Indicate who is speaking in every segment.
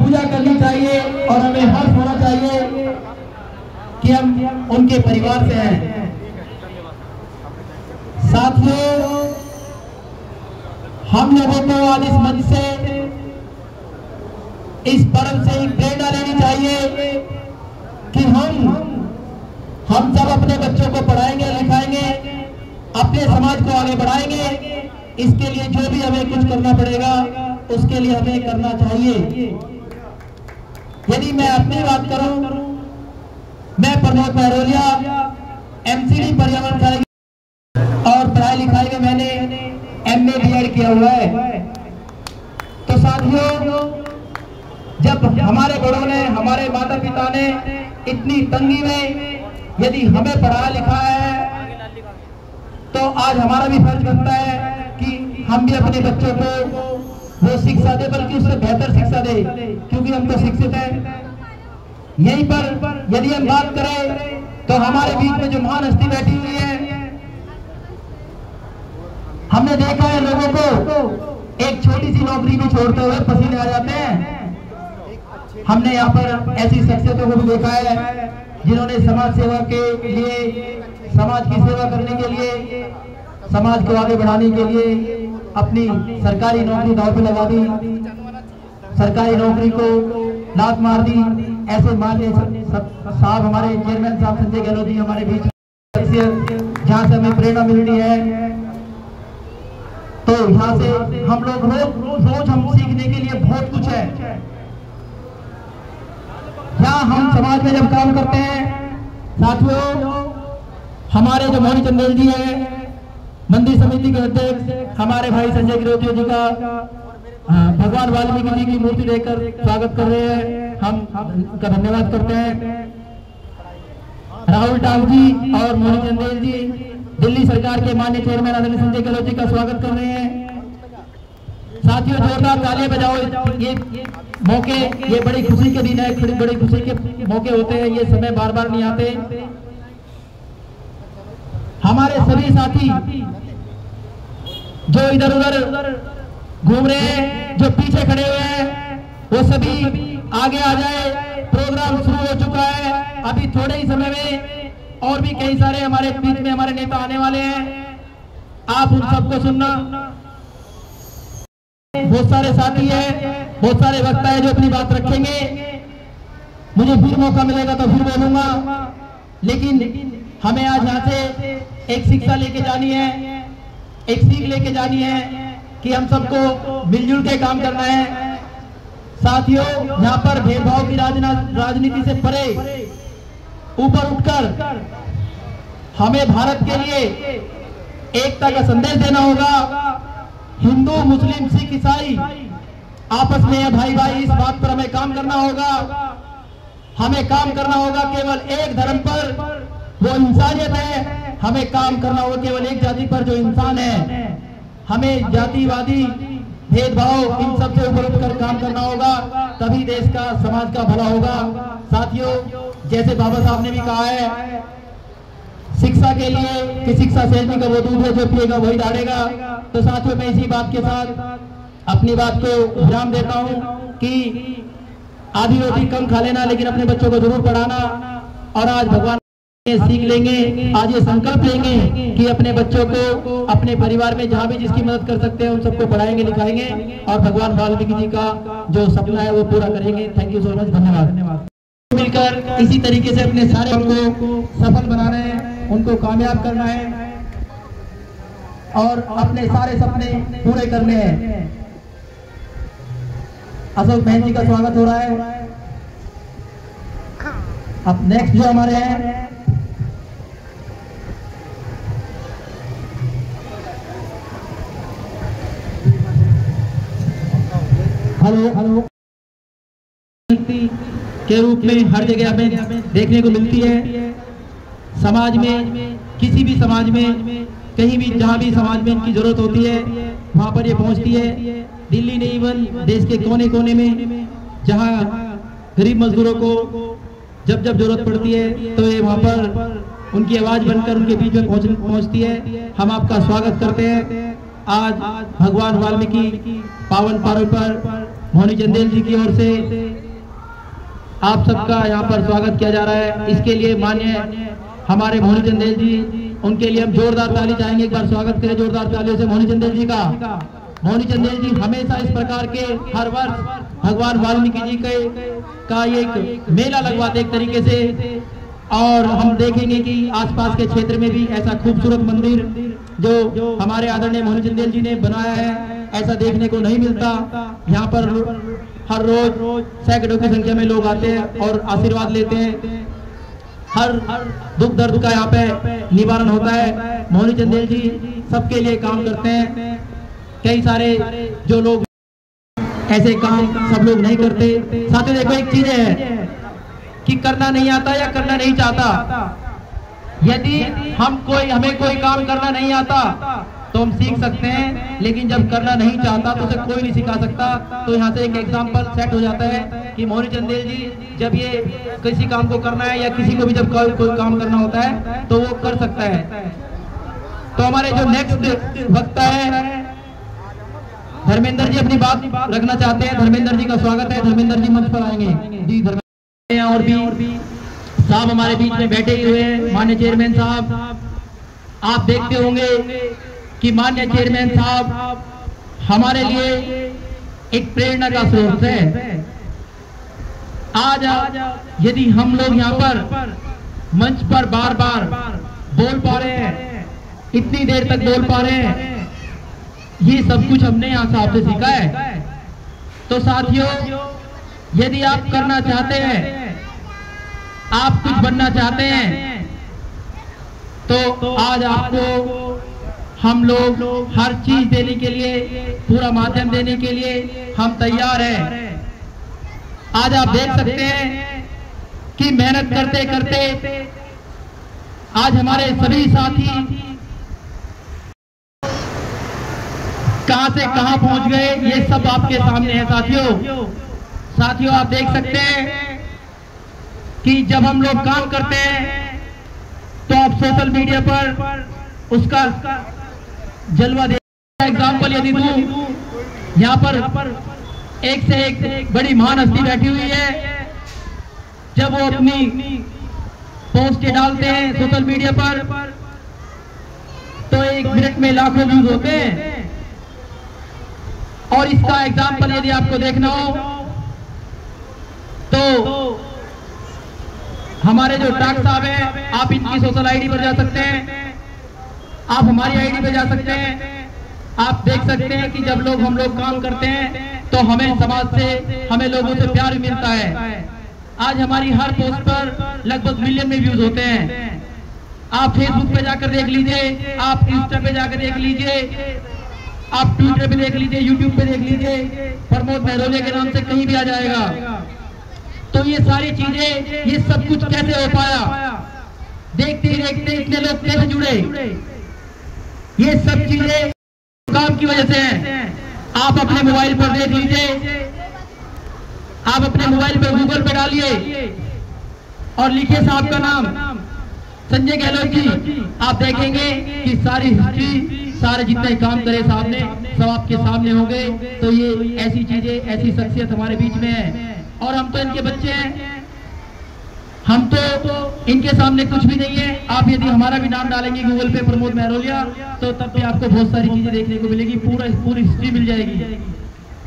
Speaker 1: पूजा करनी चाहिए और हमें हर्ष होना चाहिए कि हम उनके परिवार से हैं। साथियों, हम लोगों को आज इस मंच से, इस पर्व से एक प्रेरणा लेनी चाहिए कि हम सब अपने बच्चों को पढ़ाएंगे, लिखाएंगे, अपने समाज को आगे बढ़ाएंगे। इसके लिए जो भी हमें कुछ करना पड़ेगा उसके लिए हमें करना चाहिए। यदि मैं अपनी बात करूं, मैं प्रमोद महरोलिया एमसीडी पर्यावरण और पढ़ाई लिखाई में मैंने MA B.Ed किया हुआ है। तो साथियों, जब हमारे बड़ों ने, हमारे माता पिता ने इतनी तंगी में यदि हमें पढ़ाया लिखाया है, तो आज हमारा भी फर्ज बनता है कि हम भी अपने बच्चों को वो शिक्षा दे, बल्कि उससे बेहतर शिक्षा दे, क्योंकि हम तो शिक्षित हैं। यहीं पर यदि हम बात करें तो हमारे बीच में जो महान हस्ती बैठी हुई है, हमने देखा है लोगों को एक छोटी सी नौकरी भी छोड़ते हुए पसीने आ जाते हैं। हमने यहाँ पर ऐसी शख्सियतों को भी देखा है जिन्होंने समाज सेवा के लिए, समाज की सेवा करने के लिए, समाज को आगे बढ़ाने के लिए अपनी सरकारी नौकरी दांव पे लगा दी, सरकारी नौकरी को लात मार दी। ऐसे माननीय साहब, हमारे चेयरमैन साहब संजय गहलोत जी हमारे बीच जहाँ से हमें प्रेरणा मिल रही है। तो यहाँ से हम लोग रोज हम सीखने के लिए बहुत कुछ है। यहाँ हम समाज में जब काम करते हैं, साथियों, हमारे जो मोहनी चंदेल जी हैं, मंदिर समिति के अध्यक्ष, हमारे भाई संजय गिरोतिया जी का भगवान वाल्मीकि जी की मूर्ति लेकर स्वागत कर रहे हैं, हम उनका धन्यवाद करते हैं। राहुल टांग जी और मोहनी चंदेल जी दिल्ली सरकार के माननीय चेयरमैन आदरणीय संजय गहलोत जी का स्वागत कर रहे हैं। साथियों, जोरदार तालियां बजाओ। ये मौके, ये बड़ी खुशी के दिन है, बड़ी खुशी के मौके होते हैं, ये समय बार बार नहीं आते। हमारे सभी साथी जो इधर उधर घूम रहे हैं, जो पीछे खड़े हुए हैं, वो सभी आगे आ जाए। प्रोग्राम शुरू हो चुका है, अभी थोड़े ही समय में और भी कई सारे हमारे बीच में हमारे नेता आने वाले हैं। आप उन सबको सुनना। बहुत सारे साथी हैं, बहुत सारे वक्ता है जो अपनी बात रखेंगे। मुझे फिर मौका मिलेगा तो फिर बोलूंगा, लेकिन हमें आज यहाँ से एक शिक्षा लेके जानी है, एक सीख लेके जानी है कि हम सबको मिलजुल के काम करना है। साथियों, यहाँ पर भेदभाव की राजनीति से परे ऊपर उठकर हमें भारत के लिए एकता का संदेश देना होगा। हिंदू, मुस्लिम, सिख, ईसाई आपस में भाई भाई, इस बात पर हमें काम करना होगा। हमें काम करना होगा केवल एक धर्म पर, वो इंसानियत है। हमें काम करना होगा केवल एक जाति पर, जो इंसान है। हमें जातिवादी भेदभाव इन सब से ऊपर उठकर काम करना होगा, तभी देश का, समाज का भला होगा। साथियों, जैसे बाबा साहब ने भी कहा है, शिक्षा के लिए कि शिक्षा सेवनी का वो दूध है जो पिएगा वही दौड़ेगा। तो साथियों, मैं इसी बात के साथ अपनी बात को विराम देता हूँ कि आधी रोटी कम खा लेना, लेकिन अपने बच्चों को जरूर पढ़ाना। और आज भगवान सीख लेंगे, आज ये संकल्प लेंगे कि अपने बच्चों को अपने परिवार में जहाँ भी जिसकी मदद कर सकते हैं उन सबको पढ़ाएंगे, लिखाएंगे और भगवान वाल्मीकि जी का जो सपना है वो पूरा करेंगे। थैंक यू सो मच, धन्यवाद। मिलकर इसी तरीके से अपने सारे को सफल बनाना है, उनको कामयाब करना है और अपने सारे सपने पूरे करने हैं। अशोक बहन जी का स्वागत हो रहा है। अब नेक्स्ट जो हमारे हैं, हेलो के रूप में हर जगह हमें देखने को मिलती है। समाज में, किसी भी समाज में, कहीं भी जहाँ भी समाज में इनकी जरूरत होती है वहाँ पर ये पहुँचती है। दिल्ली नहीं, इवन देश के कोने कोने में जहाँ गरीब मजदूरों को जब जब जरूरत पड़ती है तो ये वहाँ पर उनकी आवाज बनकर उनके बीच में पहुँचती है। हम आपका स्वागत करते हैं। आज भगवान वाल्मीकि पावन पर्व पर मोहनी चंदेल जी की ओर से आप सबका यहाँ पर स्वागत किया जा रहा है। इसके लिए माननीय हमारे मोहनी चंदेल जी, उनके लिए हम जोरदार ताली चाहेंगे। एक बार स्वागत करें जोरदार तालियों से मोहनी चंदेल जी का। मोहनी चंदेल जी हमेशा इस प्रकार के हर वर्ष भगवान वाल्मीकि जी का एक मेला लगवाते एक तरीके से, और हम देखेंगे कि आसपास के क्षेत्र में भी ऐसा खूबसूरत मंदिर जो हमारे आदरणीय मोहनी चंदेल जी ने बनाया है, ऐसा देखने को नहीं मिलता। यहाँ पर हर रोज सैकड़ों की संख्या में लोग आते हैं और आशीर्वाद लेते हैं। हर दुख दर्द का यहाँ पे निवारण होता है। मोहनी चंदेल जी सबके लिए काम करते हैं। कई सारे जो लोग ऐसे काम सब लोग नहीं करते। साथियों देखो, एक चीज है कि करना नहीं आता या करना नहीं चाहता। यदि हमें कोई काम करना नहीं आता तो हम सीख सकते हैं, लेकिन जब करना नहीं चाहता तो उसे कोई नहीं सिखा सकता। तो यहाँ से एक एग्जाम्पल सेट हो जाता है कि मोहनी चंदेल जी जब ये किसी काम को करना है या किसी को भी जब कोई काम करना होता है तो वो कर सकता है। तो हमारे जो नेक्स्ट वक्ता है धर्मेंद्र जी अपनी बात रखना चाहते हैं। धर्मेंद्र जी का स्वागत है। धर्मेंद्र जी मंच पर आएंगे जी। धर्मेंद्र और भी साहब हमारे बीच में बैठे हुए हैं। माननीय चेयरमैन साहब, आप देखते होंगे कि माननीय चेयरमैन साहब हमारे लिए एक प्रेरणा का स्रोत है। आज यदि हम लोग यहाँ पर मंच पर बार बार बोल पा रहे हैं, इतनी देर तक बोल पा रहे हैं, ये सब कुछ हमने यहाँ साहब से सीखा है। तो साथियों, यदि आप करना चाहते हैं, आप कुछ बनना चाहते हैं, तो आज आपको हम लोग हर चीज देने के लिए, पूरा माध्यम देने के लिए हम तैयार हैं। आज आप देख सकते हैं कि मेहनत करते करते आज हमारे सभी साथी कहां से कहां पहुंच गए, ये सब आपके सामने है। साथियों आप देख सकते हैं कि जब हम लोग काम करते हैं तो आप सोशल मीडिया पर उसका जलवा दे। एग्जाम्पल यदि दूं, यहाँ पर एक से एक बड़ी महान हस्ती बैठी हुई है। जब वो अपनी पोस्ट डालते हैं सोशल मीडिया पर तो 1 मिनट में लाखों व्यूज होते हैं। और इसका एग्जाम्पल यदि आपको देखना हो तो हमारे जो टाक साहब हैं, आप इनकी सोशल आईडी पर जा सकते हैं, आप हमारी आईडी पे जा सकते हैं। आप देख सकते हैं कि जब हम लोग काम करते हैं तो हमें समाज से, हमें लोगों से प्यार मिलता है। आज हमारी हर पोस्ट पर लगभग मिलियन में व्यूज होते हैं। आप फेसबुक पे जाकर देख लीजिए, आप इंस्टा पे जाकर देख लीजिए, आप ट्विटर पे देख लीजिए, यूट्यूब पे देख लीजिए, प्रमोद महरोलिया के नाम से कहीं भी आ जाएगा। तो ये सारी चीजें, ये सब कुछ कैसे हो पाया? देखते ही देखते इतने लोग कैसे जुड़े? ये सब चीजें काम की वजह से हैं। आप अपने मोबाइल पर देख लीजिए, आप अपने मोबाइल पर गूगल पे डालिए और लिखिए साहब का नाम, संजय गहलोत जी, आप देखेंगे कि सारी हिस्ट्री, सारे जितने काम करे साहब ने, सब आपके सामने होंगे। तो ये ऐसी चीजें, ऐसी शख्सियत हमारे बीच में है और हम तो इनके बच्चे हैं, हम तो इनके सामने कुछ भी नहीं है। आप यदि हमारा भी नाम डालेंगे गूगल पे प्रमोद महरोलिया तो तब भी आपको बहुत सारी चीजें देखने को मिलेगी, पूरी हिस्ट्री मिल जाएगी।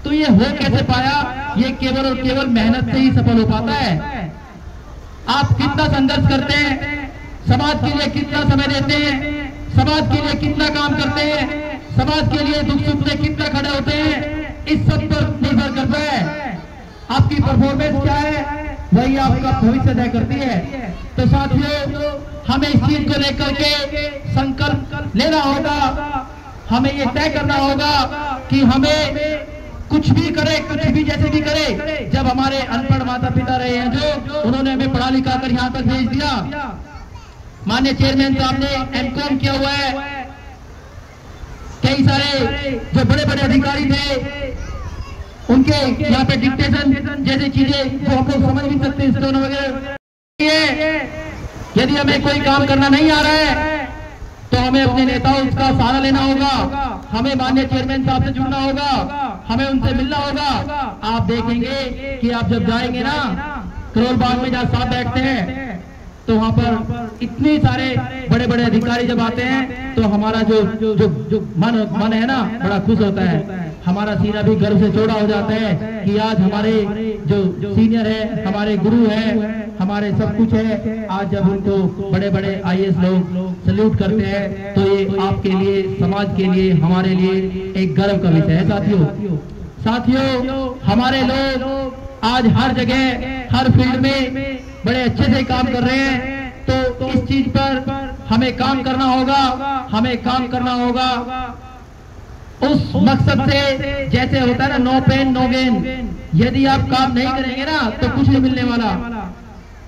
Speaker 1: तो ये हो कैसे पाया? ये केवल और केवल मेहनत से ही सफल हो पाता है। आप कितना संघर्ष करते हैं, समाज के लिए कितना समय देते हैं, समाज के लिए कितना काम करते हैं, समाज के लिए दुख सुख में कितना खड़े होते हैं, इस सब पर निर्भर करता है। आपकी परफॉर्मेंस क्या है, वही आपका भविष्य तय करती है। तो साथियों, हमें इस चीज को लेकर के संकल्प लेना होगा, हमें ये तय करना होगा कि हमें कुछ भी करे, कुछ भी जैसे भी करे। जब हमारे अनपढ़ माता पिता रहे हैं जो, उन्होंने हमें पढ़ा लिखा कर यहाँ तक भेज दिया। माननीय चेयरमैन साहब ने एमकॉम किया हुआ है। कई सारे जो बड़े बड़े अधिकारी थे, उनके यहाँ पे डिक्टेशन जैसी चीजें जो हम लोग समझ नहीं सकते, स्टोन वगैरह। यदि हमें कोई काम करना नहीं आ रहा है तो हमें अपने नेताओं का सहारा लेना होगा, हमें माननीय चेयरमैन साहब से जुड़ना होगा, हमें उनसे मिलना होगा। आप देखेंगे कि आप जब जाएंगे ना करोल बाग में जहाँ साहब बैठते हैं तो वहाँ पर इतने सारे बड़े बड़े अधिकारी जब आते हैं तो हमारा जो जो जो मन है ना बड़ा खुश होता है। हमारा सीना भी गर्व से चौड़ा हो जाता है कि आज हमारे जो सीनियर है, हमारे गुरु है, हमारे सब कुछ है, आज जब उनको बड़े बड़े IAS लोग सल्यूट करते हैं तो ये आपके लिए, समाज के लिए, हमारे लिए एक गर्व का विषय है। साथियों हमारे लोग आज हर जगह, हर फील्ड में बड़े अच्छे से काम कर रहे हैं। तो इस चीज पर हमें काम करना होगा, उस मकसद से। जैसे होता है ना, नो पेन नो गेन। यदि आप काम नहीं करेंगे ना तो कुछ नहीं मिलने वाला।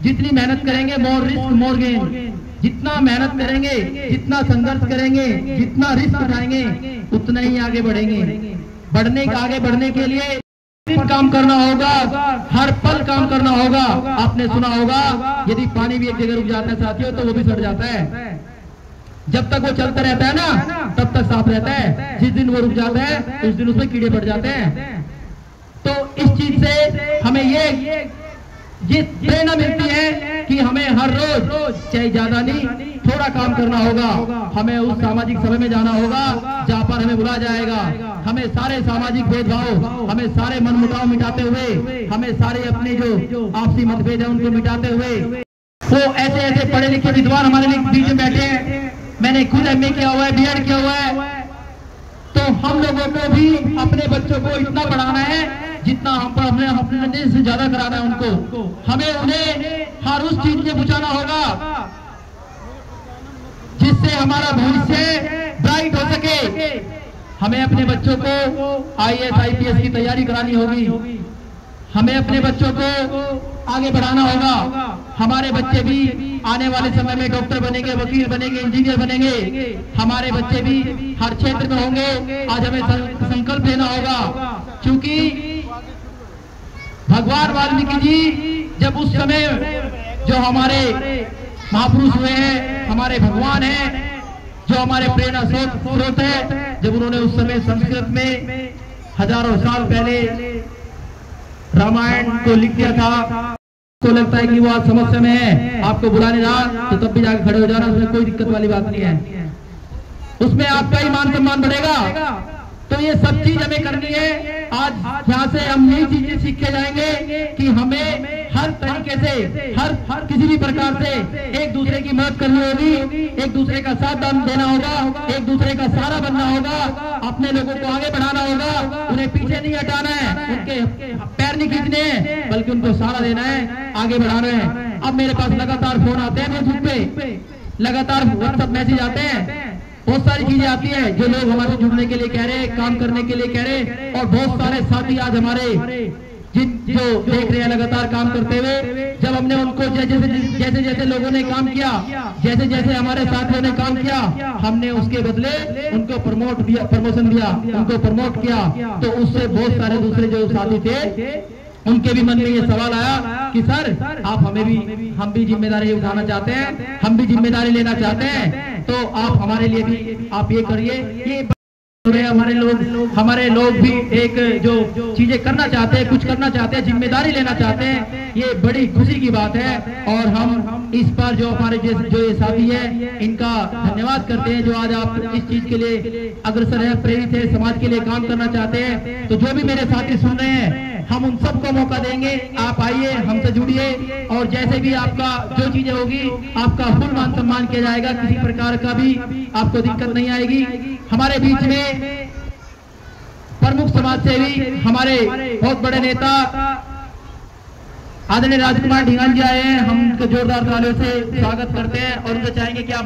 Speaker 1: जितनी मेहनत करेंगे, मोर रिस्क मोर गेन। जितना मेहनत करेंगे, जितना संघर्ष करेंगे, जितना रिस्क उठाएंगे, उतना ही आगे बढ़ेंगे। आगे बढ़ने के लिए काम करना होगा, हर पल काम करना होगा। आपने सुना होगा, यदि पानी भी एक जगह रुक जाता है साथियों तो वो भी सड़ जाता है। जब तक वो चलता रहता है ना तब तक साफ रहता है। जिस दिन वो रुक जाता है उस दिन उसमें कीड़े पड़ जाते हैं। तो इस चीज से हमें ये प्रेरणा मिलती है कि हमें हर रोज, चाहे ज्यादा नहीं, थोड़ा काम करना होगा। हमें उस सामाजिक सभा में जाना होगा जहाँ पर हमें बुलाया जाएगा। हमें सारे सामाजिक भेदभाव, हमें सारे मनमुटाव मिटाते हुए, हमें सारे अपने जो आपसी मतभेद है उनको मिटाते हुए, वो ऐसे पढ़े लिखे विद्वान हमारे बीच में बैठे हैं। मैंने खुद MA किया हुआ है, BEd किया हुआ है। तो हम लोगों को भी अपने बच्चों को इतना पढ़ाना है जितना हम पर अपने से ज्यादा कराना है उनको। हमें उन्हें हर उस चीज में पहुंचाना होगा जिससे हमारा भविष्य ब्राइट हो सके। हमें अपने बच्चों को IAS IPS की तैयारी करानी होगी। हमें अपने बच्चों को आगे बढ़ाना होगा। हमारे बच्चे भी आने वाले समय में डॉक्टर बनेंगे, वकील बनेंगे, इंजीनियर बनेंगे। हमारे बच्चे भी हर क्षेत्र में होंगे। आज हमें संकल्प लेना होगा, क्योंकि भगवान वाल्मीकि जी जब उस समय जो हमारे महापुरुष हुए हैं, हमारे भगवान हैं, जो हमारे प्रेरणा स्रोत है, जब उन्होंने उस समय संस्कृत में हजारों साल पहले रामायण को लिख दिया था, तो लगता है कि वो आज समस्या में है, आपको बुलाने रहा तो तब भी जाकर खड़े हो जाना, उसमें कोई दिक्कत वाली बात नहीं है। उसमें आपका ही मान सम्मान बढ़ेगा। तो ये सब चीज हमें करनी है। आज यहाँ से हम ये चीजें सीख के जाएंगे कि हमें हर तरीके से, हर किसी भी प्रकार से एक दूसरे की मदद करनी होगी, एक दूसरे का साथ देना होगा, एक दूसरे का सहारा बनना होगा, अपने लोगों को आगे बढ़ाना होगा, उन्हें पीछे नहीं हटाना है, उनके पैर नहीं खींचने हैं, बल्कि उनको सहारा देना है, आगे बढ़ाना है। अब मेरे पास लगातार फोन आते हैं फेसबुक पे, लगातार WhatsApp मैसेज आते हैं, बहुत सारी चीजें आती है जो लोग हमारे जुड़ने के लिए कह रहे हैं, काम करने के लिए कह रहे हैं। और बहुत सारे साथी आज हमारे जो देख रहे हैं लगातार काम करते हुए, जब हमने उनको जैसे जैसे लोगों ने काम किया, जैसे जैसे हमारे साथियों ने काम किया, हमने उसके बदले उनको प्रमोशन दिया, उनको प्रमोट किया। तो उससे बहुत सारे दूसरे जो साथी थे उनके भी मन में ये सवाल आया कि सर हम भी जिम्मेदारी उठाना चाहते हैं, हम भी जिम्मेदारी लेना चाहते हैं, तो आप हमारे लिए भी आप ये करिए। ये हमारे लोग भी एक जो चीजें करना चाहते हैं, कुछ करना चाहते हैं, जिम्मेदारी लेना चाहते हैं, ये बड़ी खुशी की बात है। और हम इस पर जो हमारे जो ये साथी है इनका धन्यवाद करते हैं, जो आज आप इस चीज के लिए अग्रसर है, प्रेरित है, समाज के लिए काम करना चाहते हैं। तो जो भी मेरे साथी सुन रहे हैं, हम उन सबको मौका देंगे, आप आइए, हमसे जुड़िए, और जैसे भी आपका जो चीजें होगी आपका फुल मान सम्मान किया जाएगा, किसी प्रकार का भी आपको दिक्कत नहीं आएगी। हमारे बीच में प्रमुख समाज सेवी, हमारे बहुत बड़े नेता आदरणीय राजकुमार ढिंगान जी आए हैं, हम उनके जोरदार तालियों से स्वागत करते हैं और उनसे चाहेंगे कि आप